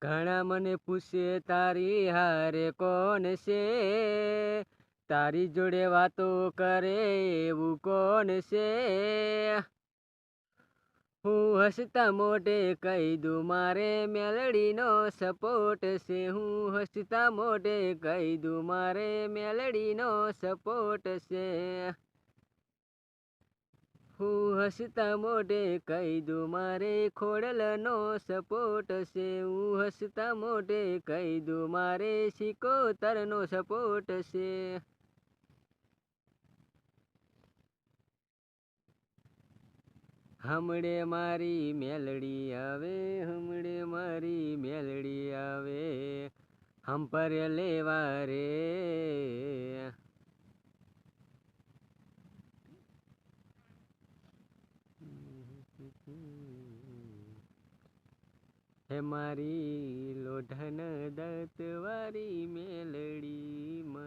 ઘણા મને પૂછે તારી હારે કોણ છે, તારી જોડે વાતો કરે એવું કોણ છે. હું હસતા મોઢે કહી દઉં મારે મેલડીનો સપોર્ટ છે. હું હસતા મોઢે કહી દઉં મારે મેલડીનો સપોર્ટ છે. હું હસતા મોઢે કહી દઉં મારે ખોડલનો સપોર્ટ છે. હું હસતા મોઢે કહી દઉં મારે સિકોતરનો સપોર્ટ છે. હમણે મારી મેલડી આવે, હમણે મારી મેલડી આવે, હંપર લેવા રે. હે મારી લોઢન દત્ત વારી મેલડીમાં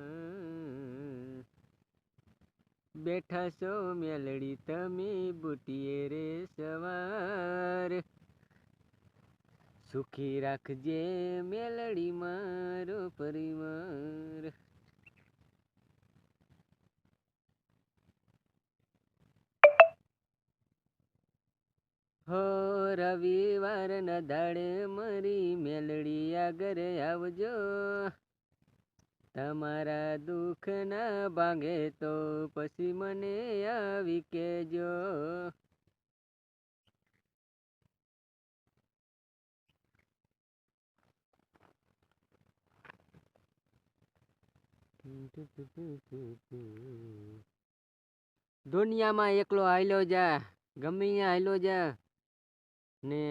બેઠા છો મેલડી તમે બુટીએ રે સવાર. સુખી રાખજે મેલડી મારો પરિવાર. હો રવિવાર ના દાડે મારી મેલડી આગળ આવજો, તમારા દુઃખ ના ભાંગે તો પછી મને આવી કેજો. દુનિયામાં એકલો હાલ્યો જા, ગમે ત્યાં હાલ્યો જા ને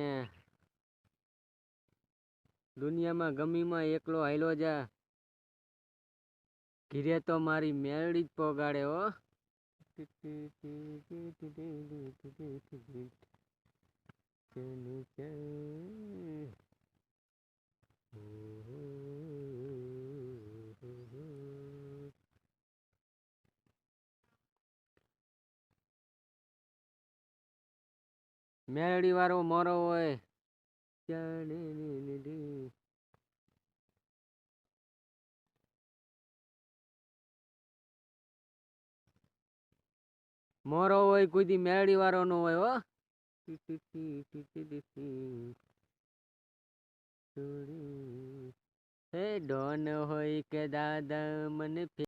દુનિયામાં ગમીમાં એકલો હાલ્યો જા, ઘીરે તો મારી મેલડી જ પોગાડે હો. મેલડી વાળો મોરો હોય, મોરો હોય કોઈ દી મેલડી વાળો નો હોય હો. હે ડોન હોય કે દાદા મને